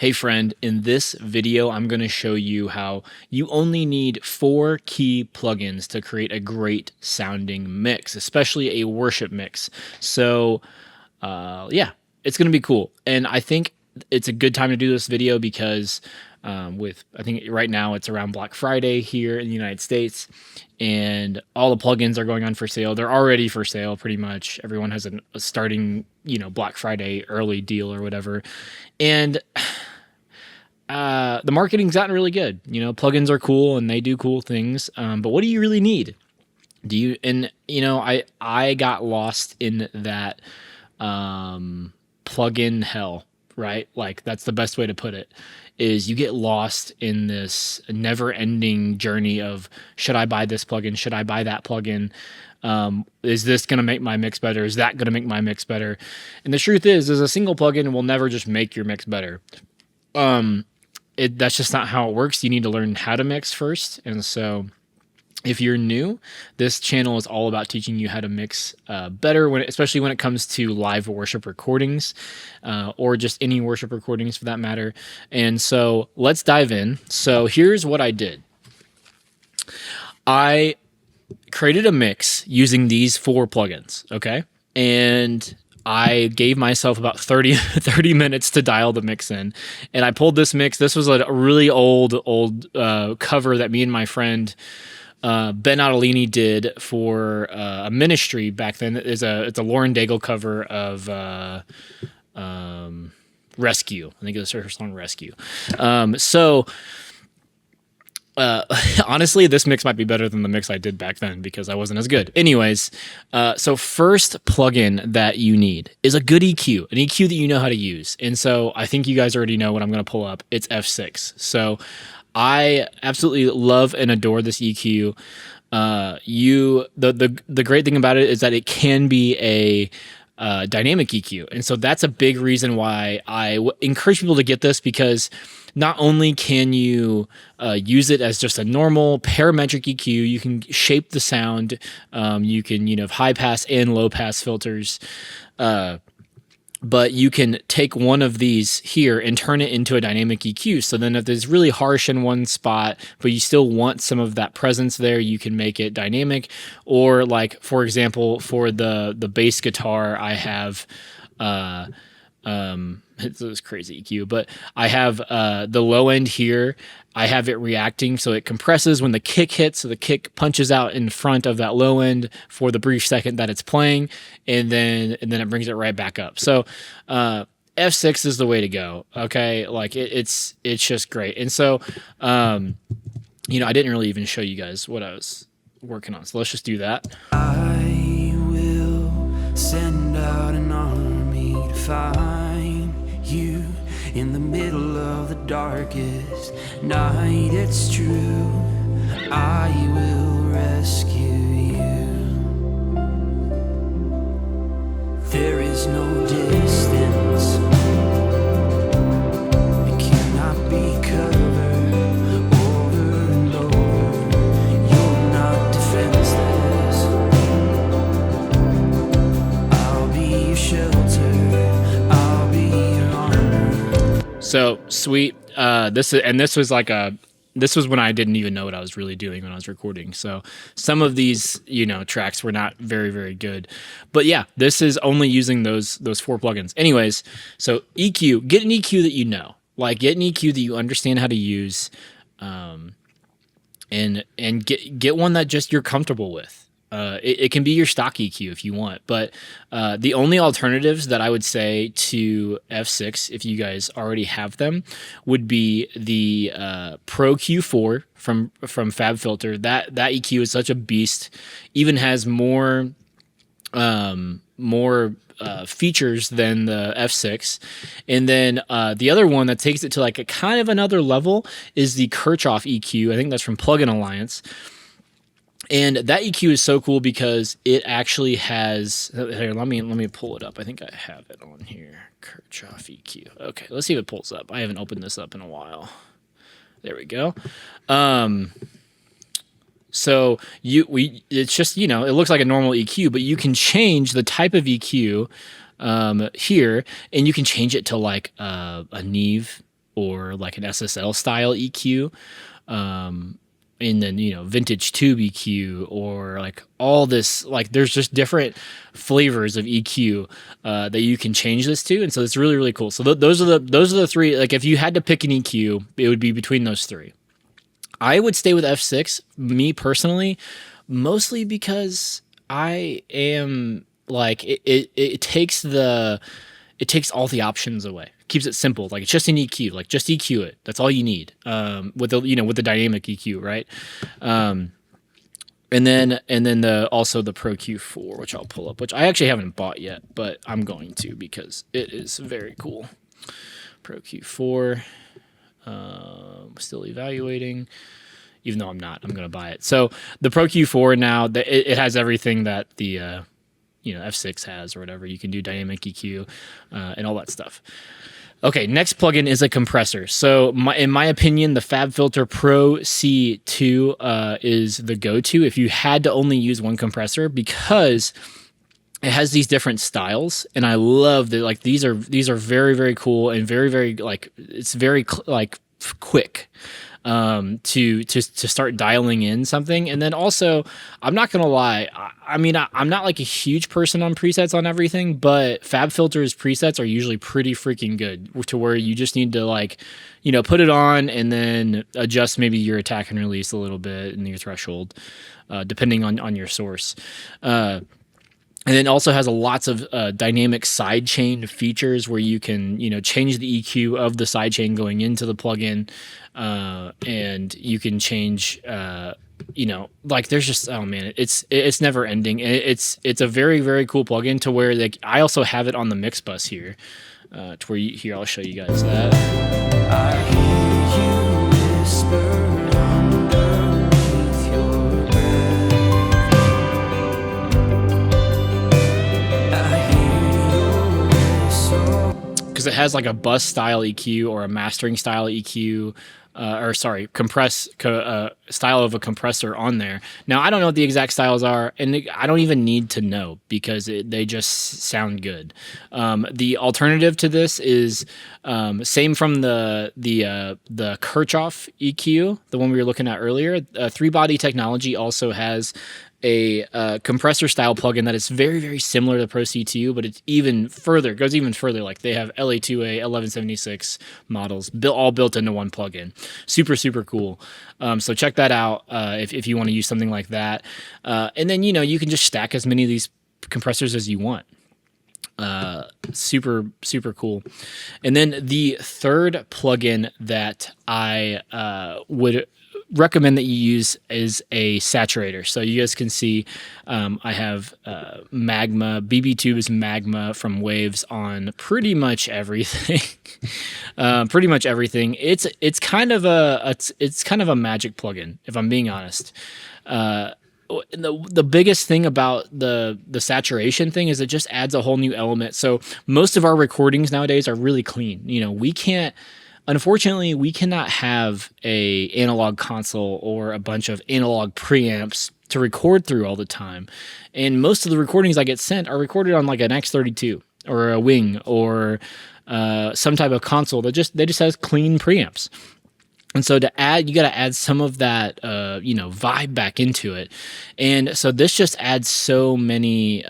Hey friend, in this video, I'm going to show you how you only need 4 key plugins to create a great sounding mix, especially a worship mix. So yeah, it's going to be cool. And I think it's a good time to do this video because I think right now it's around Black Friday here in the United States, and all the plugins are going on for sale. They're already for sale pretty much. Everyone has a starting, Black Friday early deal or whatever. And the marketing's gotten really good. Plugins are cool and they do cool things. But what do you really need? I got lost in that plugin hell, right? Like, that's the best way to put it, is you get lost in this never ending journey of, should I buy this plugin? Should I buy that plugin? Is this going to make my mix better? Is that going to make my mix better? And the truth is a single plugin will never just make your mix better. That's just not how it works. You need to learn how to mix first. And so if you're new, this channel is all about teaching you how to mix better, especially when it comes to live worship recordings, or just any worship recordings for that matter. And so let's dive in. So here's what I did. I created a mix using these 4 plugins, okay? And I gave myself about 30 minutes to dial the mix in, and I pulled this mix. This was a really old cover that me and my friend Ben Ottolini did for a ministry back then. It's a Lauren Daigle cover of Rescue. I think it was her song Rescue. Honestly, this mix might be better than the mix I did back then because I wasn't as good. Anyways, so first plugin that you need is a good EQ, an EQ that you know how to use. And so I think you guys already know what I'm going to pull up. It's F6. So I absolutely love and adore this EQ. The great thing about it is that it can be a dynamic EQ. And so that's a big reason why I encourage people to get this, because not only can you use it as just a normal parametric EQ, you can shape the sound. You can, have high pass and low pass filters. But you can take one of these here and turn it into a dynamic EQ. So then if it's really harsh in one spot, but you still want some of that presence there, you can make it dynamic. Or, like, for example, for the bass guitar, I have it's this crazy EQ, but I have the low end here. I have it reacting, so it compresses when the kick hits, so the kick punches out in front of that low end for the brief second that it's playing, and then it brings it right back up. So F6 is the way to go. Okay, like it's just great. And so I didn't really even show you guys what I was working on, so let's just do that. I will send out an army to find you in the middle of the darkest night. It's true, I will rescue you. There is no distance, it cannot be covered over and over. You're not defenseless, I'll be your shelter, I'll be your armor. So sweet. This was when I didn't even know what I was really doing when I was recording. So some of these, tracks were not very, very good. But yeah, this is only using those 4 plugins. Anyways, so EQ, get an EQ that you know. Like, get an EQ that you understand how to use, and get one that just you're comfortable with. It can be your stock EQ if you want, but the only alternatives that I would say to F6, if you guys already have them, would be the Pro Q4 from FabFilter. That EQ is such a beast, even has more features than the F6. And then the other one that takes it to like a kind of another level is the Kirchhoff EQ. I think that's from Plugin Alliance. And that EQ is so cool because it actually has, here, let me pull it up. I think I have it on here. Kirchhoff EQ. Okay, let's see if it pulls up. I haven't opened this up in a while. There we go. So it's just, it looks like a normal EQ, but you can change the type of EQ here, and you can change it to like a Neve or like an SSL style EQ. And then, vintage tube EQ, or like all this, like there's just different flavors of EQ that you can change this to. And so it's really, really cool. So those are the three. Like if you had to pick an EQ, it would be between those three. I would stay with F6, me personally, mostly because I am like, it takes all the options away. Keeps it simple. Like it's just an EQ. Like just EQ it. That's all you need. With the dynamic EQ, right? And then also the Pro Q4, which I'll pull up, which I actually haven't bought yet, but I'm going to because it is very cool. Pro Q4. Still evaluating. Even though I'm not, I'm going to buy it. So the Pro Q4 now, it has everything that the F6 has or whatever. You can do dynamic EQ and all that stuff. Okay, next plugin is a compressor. So in my opinion, the FabFilter Pro C2 is the go-to if you had to only use one compressor, because it has these different styles, and I love that. Like these are very, very cool and very, very like it's very like quick to start dialing in something. And then also, I'm not gonna lie, I mean I'm not like a huge person on presets on everything, but FabFilter's presets are usually pretty freaking good, to where you just need to like put it on and then adjust maybe your attack and release a little bit and your threshold depending on your source. And it also has lots of dynamic sidechain features where you can, change the EQ of the sidechain going into the plugin, and you can change, like there's just, oh man, it's never ending. It's a very, very cool plugin, to where like I also have it on the mix bus here, to where here I'll show you guys that. I hear you whisper underneath your breath. I hear your whistle. Because it has like a bus style EQ or a mastering style EQ, style of a compressor on there. Now I don't know what the exact styles are, and I don't even need to know, because they just sound good. The alternative to this is same from the Kirchhoff EQ, the one we were looking at earlier. 3Body Technology also has a compressor style plugin that is very, very similar to Pro C2, but it's goes even further. Like they have LA2A 1176 models all built into one plugin. Super, super cool. So check that out if you want to use something like that. And then, you can just stack as many of these compressors as you want. Super, super cool. And then the third plugin that I would recommend that you use is a saturator. So you guys can see I have Magma, BB Tube's Magma from Waves on pretty much everything. Pretty much everything. It's kind of a magic plugin, if I'm being honest. The biggest thing about the saturation thing is it just adds a whole new element. So most of our recordings nowadays are really clean. Unfortunately, we cannot have a analog console or a bunch of analog preamps to record through all the time. And most of the recordings I get sent are recorded on like an X32 or a Wing or some type of console that just has clean preamps. And so you got to add some of that, vibe back into it. And so this just adds so many,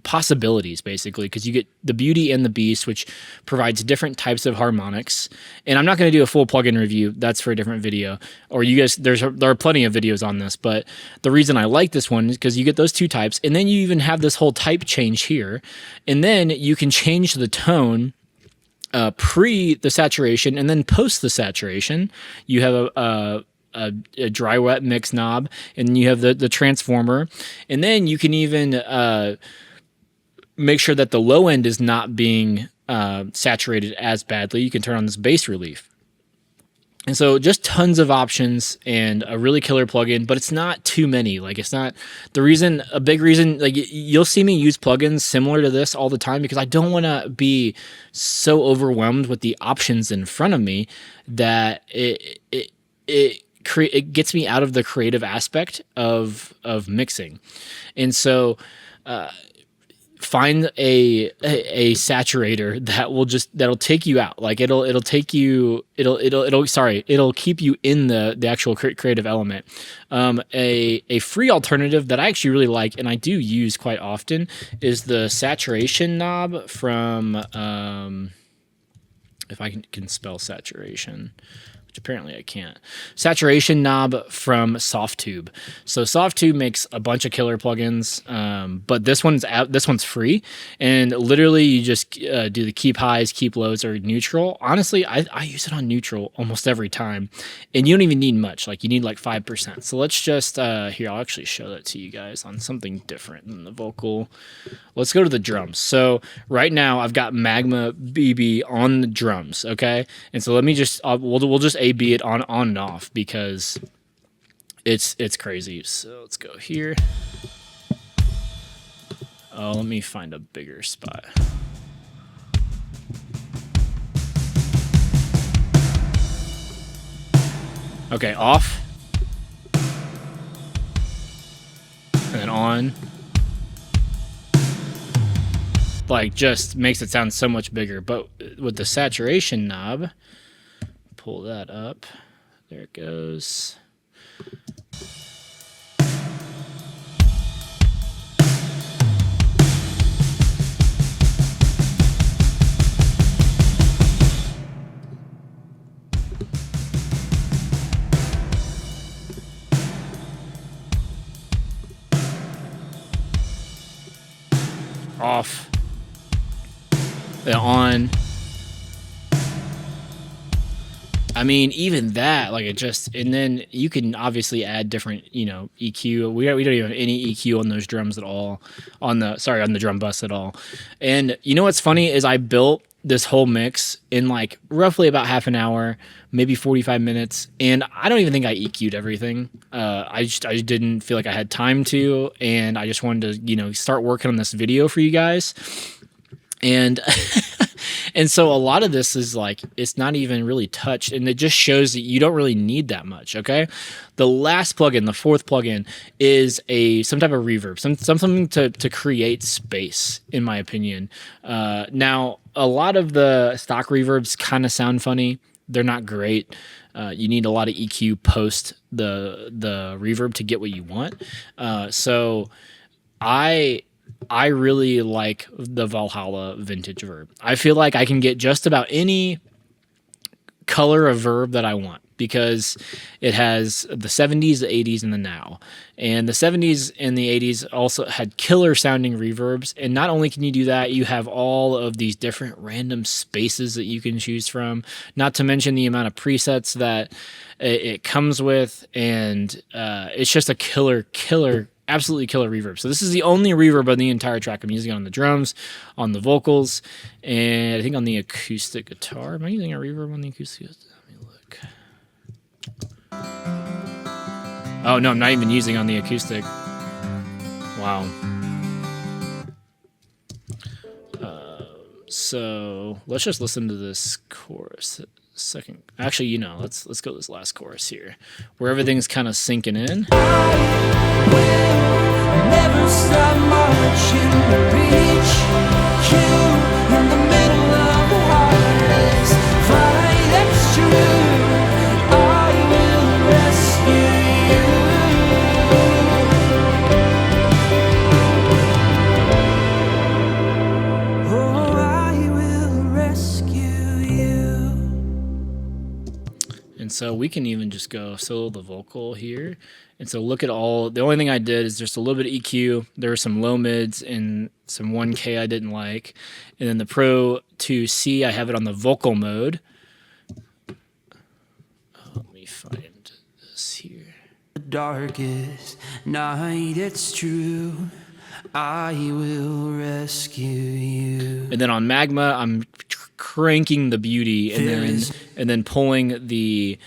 possibilities, basically, because you get the Beauty and the Beast, which provides different types of harmonics. And I'm not going to do a full plugin review. That's for a different video. Or you guys, there are plenty of videos on this, but the reason I like this one is because you get those two types. And then you even have this whole type change here. And then you can change the tone pre the saturation, and then post the saturation. You have a dry wet mix knob, and you have the transformer, and then you can even make sure that the low end is not being saturated as badly. You can turn on this bass relief. And so just tons of options and a really killer plugin, but it's not too many. Like it's not a big reason, like you'll see me use plugins similar to this all the time, because I don't want to be so overwhelmed with the options in front of me that it gets me out of the creative aspect of mixing. And so, find a saturator that'll take you out. Like it'll take you, it'll keep you in the actual creative element. A free alternative that I actually really like and I do use quite often is the saturation knob from if I can spell saturation, which apparently I can't. Saturation knob from Softtube. So Softtube makes a bunch of killer plugins, but this one's free, and literally you just do the keep highs, keep lows, or neutral. Honestly, I use it on neutral almost every time, and you don't even need much. Like you need like 5%. So let's just here. I'll actually show that to you guys on something different than the vocal. Let's go to the drums. So right now I've got Magma BB on the drums, okay? And so let me just we'll just A/B it on and off because it's crazy. So let's go here. Oh, let me find a bigger spot. Okay, off. And then on. Like just makes it sound so much bigger. But with the saturation knob, pull that up. There it goes. Off. Then on. I mean, even that, like it just, and then you can obviously add different, EQ. We don't even have any EQ on those drums at all, on the drum bus at all. And you know what's funny is I built this whole mix in like roughly about half an hour, maybe 45 minutes, and I don't even think I EQ'd everything. I just didn't feel like I had time to, and I just wanted to, start working on this video for you guys. And and so a lot of this is like it's not even really touched, and it just shows that you don't really need that much. Okay, the last plugin, the fourth plugin, is some type of reverb, something to create space, in my opinion. Now a lot of the stock reverbs kind of sound funny. They're not great. You need a lot of EQ post the reverb to get what you want. So I really like the Valhalla vintage verb. I feel like I can get just about any color of verb that I want because it has the 70s, the 80s, and the now. And the 70s and the 80s also had killer sounding reverbs. And not only can you do that, you have all of these different random spaces that you can choose from, not to mention the amount of presets that it comes with. And it's just a killer, absolutely killer reverb. So this is the only reverb on the entire track. I'm using it on the drums, on the vocals, and I think on the acoustic guitar. Am I using a reverb on the acoustic guitar? Let me look. Oh, no, I'm not even using on the acoustic. Wow. So let's just listen to this chorus second. Actually, let's go to this last chorus here, where everything's kind of sinking in. Never stop marching to reach you in the middle of the hardest fight. That's true. I will rescue you. Oh, I will rescue you. And so we can even just go solo the vocal here. And so look at the only thing I did is just a little bit of EQ. There were some low mids and some 1K I didn't like. And then the Pro 2C, I have it on the vocal mode. Let me find this here. The darkest night, it's true. I will rescue you. And then on Magma, I'm cranking the beauty and then pulling the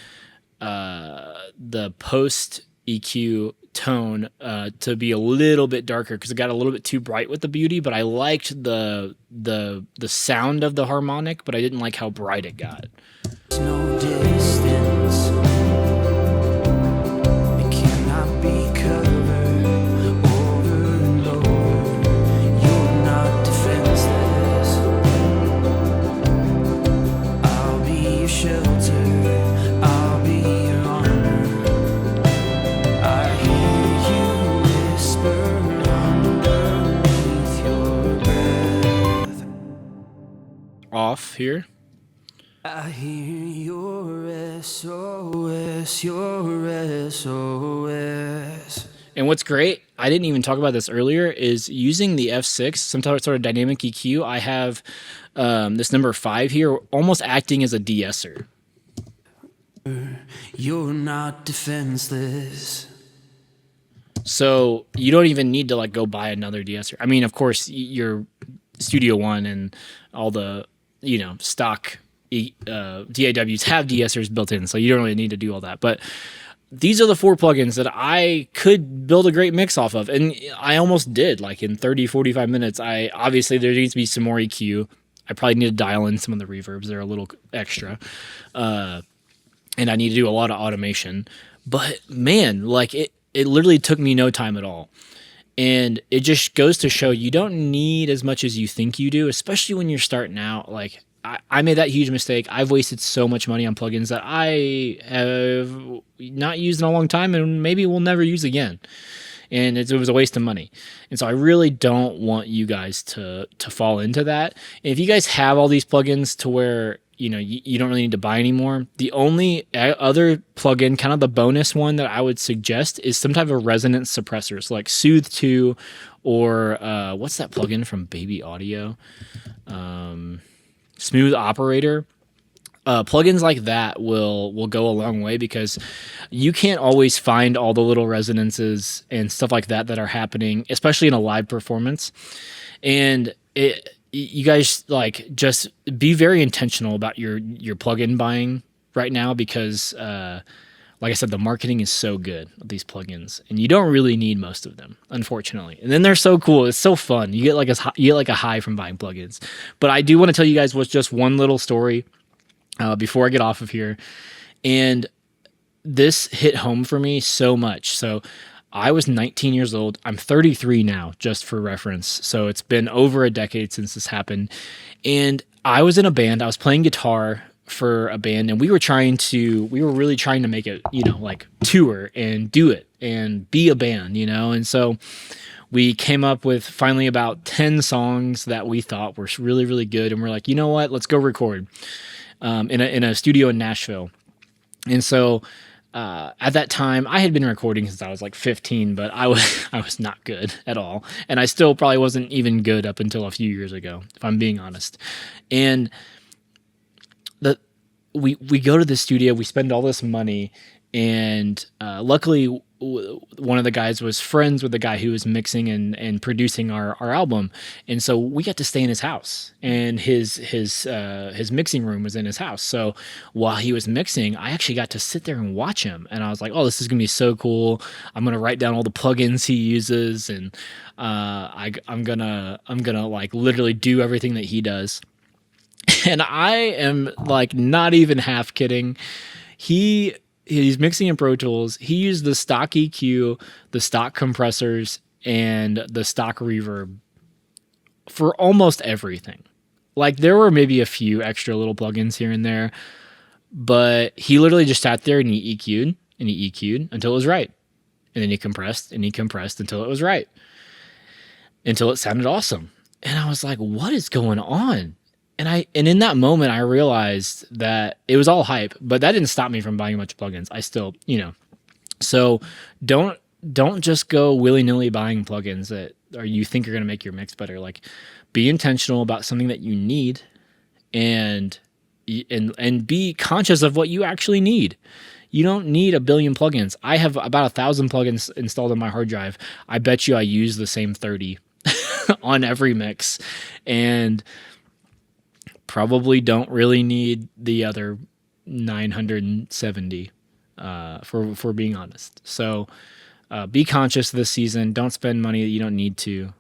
post EQ tone to be a little bit darker because it got a little bit too bright with the beauty, but I liked the sound of the harmonic, but I didn't like how bright it got. There's no distance. It cannot be covered over and over. You're not here. I hear your SOS, your SOS. And what's great, I didn't even talk about this earlier, is using the F6, some sort of dynamic EQ. I have this number 5 here, almost acting as a de-esser. You're not defenseless. So you don't even need to like go buy another de-esser. I mean, of course, your Studio One and all the stock DAWs have de-essers built in, so you don't really need to do all that. But these are the 4 plugins that I could build a great mix off of. And I almost did, like in 30, 45 minutes. Obviously there needs to be some more EQ. I probably need to dial in some of the reverbs. They're a little extra. And I need to do a lot of automation. But man, like it literally took me no time at all. And it just goes to show you don't need as much as you think you do, especially when you're starting out. Like I made that huge mistake. I've wasted so much money on plugins that I have not used in a long time and maybe will never use again. And it was a waste of money. And so I really don't want you guys to fall into that. And if you guys have all these plugins to where you don't really need to buy anymore, the only other plugin, kind of the bonus one that I would suggest, is some type of resonance suppressor. So like Soothe 2 or what's that plugin from Baby Audio? Smooth Operator. Plugins like that will go a long way, because you can't always find all the little resonances and stuff like that are happening, especially in a live performance. And you guys like just be very intentional about your plugin buying right now, because like I said, the marketing is so good with these plugins, and you don't really need most of them, unfortunately. And then they're so cool. It's so fun. You get like a high from buying plugins. But I do want to tell you guys what's just one little story before I get off of here. And this hit home for me so much. So I was 19 years old. I'm 33 now, just for reference. So it's been over a decade since this happened. And I was in a band. I was playing guitar for a band, and we were really trying to make it, like tour and do it and be a band, and so we came up with finally about 10 songs that we thought were really, really good. And we're like, you know what, let's go record in a studio in Nashville. And so at that time, I had been recording since I was like 15, but I was not good at all. And I still probably wasn't even good up until a few years ago, if I'm being honest. And we go to the studio, we spend all this money, and luckily one of the guys was friends with the guy who was mixing and producing our album, and so we got to stay in his house, and his mixing room was in his house. So while he was mixing, I actually got to sit there and watch him, and I was like, oh, this is gonna be so cool. I'm gonna write down all the plugins he uses, and I'm gonna like literally do everything that he does. And I am like not even half kidding. He's mixing in Pro Tools. He used the stock EQ, the stock compressors, and the stock reverb for almost everything. Like there were maybe a few extra little plugins here and there, but he literally just sat there and he EQ'd until it was right. And then he compressed until it was right. Until it sounded awesome. And I was like, what is going on? And in that moment, I realized that it was all hype, but that didn't stop me from buying a bunch of plugins. I still, so don't just go willy-nilly buying plugins that or you think are going to make your mix better. Like, be intentional about something that you need, and be conscious of what you actually need. You don't need a billion plugins. I have about 1,000 plugins installed on my hard drive. I bet you I use the same 30 on every mix, and probably don't really need the other 970 for being honest. So be conscious this season. Don't spend money that you don't need to,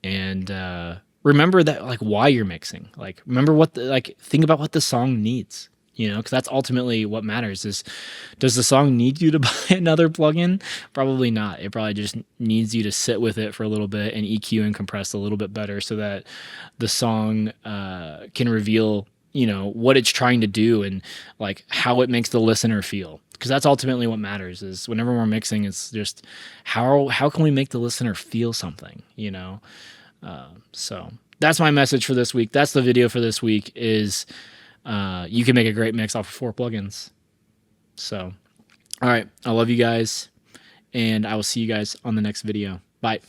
and remember that, like, why you're mixing. Like, remember think about what the song needs. Because that's ultimately what matters. Is, does the song need you to buy another plugin? Probably not. It probably just needs you to sit with it for a little bit and EQ and compress a little bit better, so that the song can reveal, what it's trying to do and like how it makes the listener feel. Because that's ultimately what matters. Is whenever we're mixing, it's just how can we make the listener feel something, So That's my message for this week. That's the video for this week. Is you can make a great mix off of 4 plugins. So, all right, I love you guys, and I will see you guys on the next video. Bye.